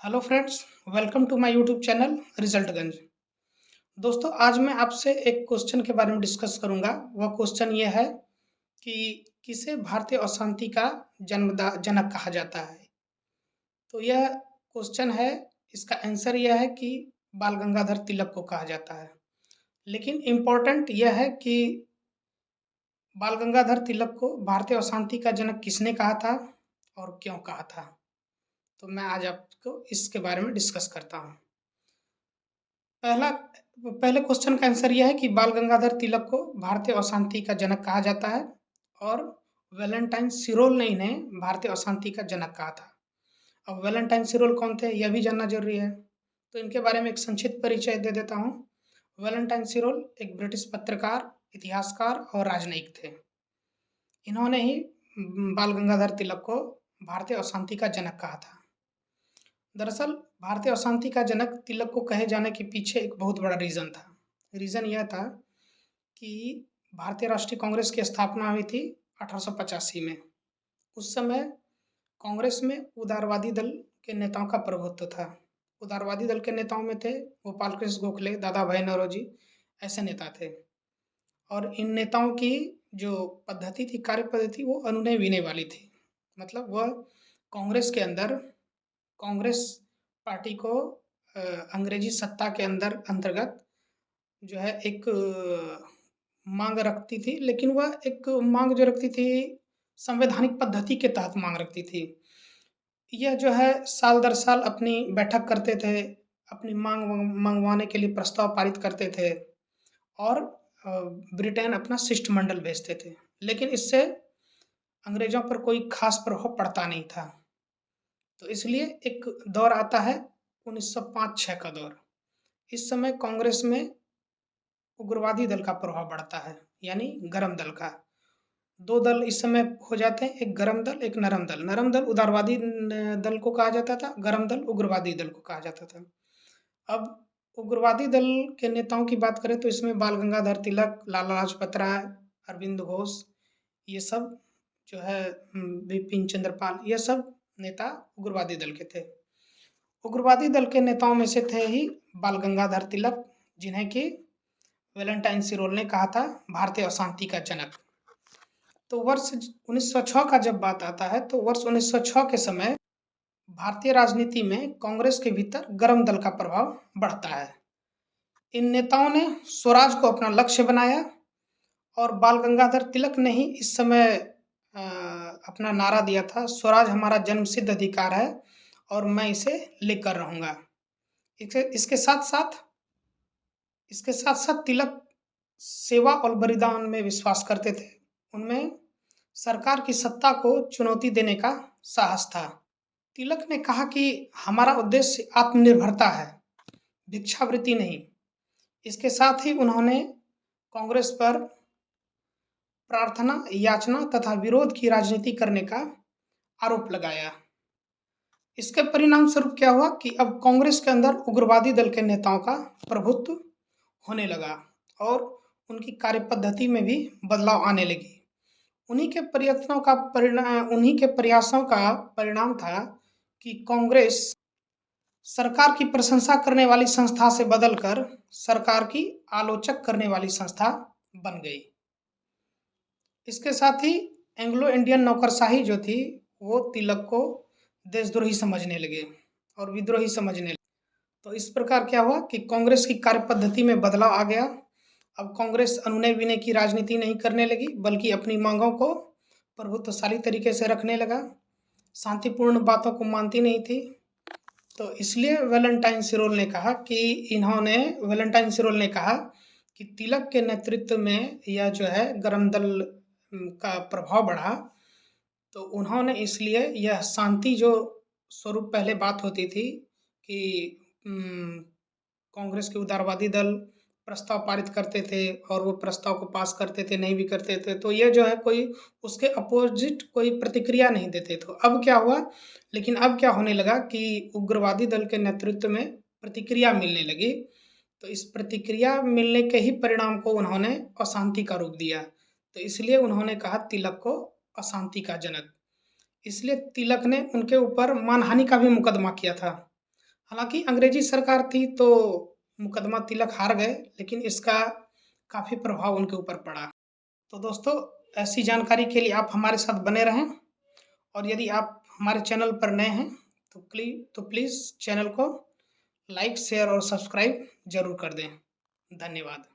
Hello friends, welcome to my YouTube channel रिजल्टगंज। दोस्तों, आज मैं आपसे एक क्वेश्चन के बारे में डिस्कस करूंगा। वह क्वेश्चन ये है कि किसे भारतीय अशांति का जनक कहा जाता है। तो यह क्वेश्चन है, इसका आंसर यह है कि बाल गंगाधर तिलक को कहा जाता है। लेकिन इम्पोर्टेंट यह है कि बाल गंगाधर तिलक को भारतीय अशांति का जनक किसने कहा था और क्यों कहा था। तो मैं आज आपको इसके बारे में डिस्कस करता हूँ। पहला पहले क्वेश्चन का आंसर यह है कि बाल गंगाधर तिलक को भारतीय अशांति का जनक कहा जाता है और वैलेंटाइन सिरोल ने इन्हें भारतीय अशांति का जनक कहा था। अब वैलेंटाइन सिरोल कौन थे, यह भी जानना जरूरी है। तो इनके बारे में एक संक्षिप्त परिचय दे देता हूँ। वैलेंटाइन सिरोल एक ब्रिटिश पत्रकार, इतिहासकार और राजनयिक थे। इन्होंने ही बाल गंगाधर तिलक को भारतीय अशांति का जनक कहा था। दरअसल भारतीय अशांति का जनक तिलक को कहे जाने के पीछे एक बहुत बड़ा रीज़न था। रीज़न यह था कि भारतीय राष्ट्रीय कांग्रेस की स्थापना हुई थी 1885 में। उस समय कांग्रेस में उदारवादी दल के नेताओं का प्रभुत्व था। उदारवादी दल के नेताओं में थे गोपाल कृष्ण गोखले, दादा भाई नौरोजी, ऐसे नेता थे। और इन नेताओं की जो पद्धति थी, कार्य पद्धति, वो अनुनय विनय वाली थी। मतलब वह कांग्रेस के अंदर, कांग्रेस पार्टी को अंग्रेजी सत्ता के अंतर्गत जो है एक मांग रखती थी, लेकिन वह एक मांग जो रखती थी संवैधानिक पद्धति के तहत मांग रखती थी। यह जो है साल दर साल अपनी बैठक करते थे, अपनी मांग मंगवाने के लिए प्रस्ताव पारित करते थे और ब्रिटेन अपना शिष्टमंडल भेजते थे। लेकिन इससे अंग्रेजों पर कोई खास प्रभाव पड़ता नहीं था। तो इसलिए एक दौर आता है 1905-6 का दौर। इस समय कांग्रेस में उग्रवादी दल का प्रभाव बढ़ता है, यानी गरम दल का। दो दल इस समय हो जाते हैं, एक गरम दल, एक नरम दल। नरम दल उदारवादी दल को कहा जाता था, गरम दल उग्रवादी दल को कहा जाता था। अब उग्रवादी दल के नेताओं की बात करें तो इसमें बाल गंगाधर तिलक, लाला लाजपत राय, अरविंद घोष, ये सब जो है बिपिन चंद्रपाल, ये सब नेता उग्रवादी दल के थे। उग्रवादी दल के नेताओं में से थे ही बाल गंगाधर तिलक, जिन्हें कि वैलेंटाइन सिरोल ने कहा था भारतीय अशांति का जनक। तो वर्ष 1906 का जब बात आता है तो वर्ष 1906 के समय भारतीय राजनीति में कांग्रेस के भीतर गरम दल का प्रभाव बढ़ता है। इन नेताओं ने स्वराज को अपना लक्ष्य बनाया और बाल गंगाधर तिलक ने ही इस समय अपना नारा दिया था, स्वराज हमारा जन्मसिद्ध अधिकार है और मैं इसे लेकर रहूंगा। इसके साथ साथ तिलक सेवा और बलिदान में विश्वास करते थे। उनमें सरकार की सत्ता को चुनौती देने का साहस था। तिलक ने कहा कि हमारा उद्देश्य आत्मनिर्भरता है, भिक्षावृत्ति नहीं। इसके साथ ही उन्होंने कांग्रेस पर प्रार्थना, याचना तथा विरोध की राजनीति करने का आरोप लगाया। इसके परिणाम स्वरूप क्या हुआ कि अब कांग्रेस के अंदर उग्रवादी दल के नेताओं का प्रभुत्व होने लगा और उनकी कार्यपद्धति में भी बदलाव आने लगी। उन्हीं के प्रयासों का परिणाम था कि कांग्रेस सरकार की प्रशंसा करने वाली संस्था से बदलकर सरकार की आलोचक करने वाली संस्था बन गई। इसके साथ ही एंग्लो इंडियन नौकरशाही जो थी, वो तिलक को देशद्रोही समझने लगे और विद्रोही समझने लगे। तो इस प्रकार क्या हुआ कि कांग्रेस की कार्यपद्धति में बदलाव आ गया। अब कांग्रेस अनुनय विनय की राजनीति नहीं करने लगी, बल्कि अपनी मांगों को प्रभुत्वशाली तरीके से रखने लगा, शांतिपूर्ण बातों को मानती नहीं थी। तो इसलिए वैलेंटाइन सिरोल ने कहा कि तिलक के नेतृत्व में यह जो है गरम दल का प्रभाव बढ़ा। तो उन्होंने इसलिए यह शांति जो स्वरूप पहले बात होती थी कि कांग्रेस के उदारवादी दल प्रस्ताव पारित करते थे और वो प्रस्ताव को पास करते थे, नहीं भी करते थे, तो ये जो है कोई उसके अपोजिट कोई प्रतिक्रिया नहीं देते। तो अब क्या हुआ, लेकिन अब क्या होने लगा कि उग्रवादी दल के नेतृत्व में प्रतिक्रिया मिलने लगी। तो इस प्रतिक्रिया मिलने के ही परिणाम को उन्होंने अशांति का रूप दिया। तो इसलिए उन्होंने कहा तिलक को अशांति का जनक। इसलिए तिलक ने उनके ऊपर मानहानि का भी मुकदमा किया था। हालाँकि अंग्रेजी सरकार थी तो मुकदमा तिलक हार गए, लेकिन इसका काफ़ी प्रभाव उनके ऊपर पड़ा। तो दोस्तों, ऐसी जानकारी के लिए आप हमारे साथ बने रहें और यदि आप हमारे चैनल पर नए हैं तो प्लीज़ चैनल को लाइक, शेयर और सब्सक्राइब ज़रूर कर दें। धन्यवाद।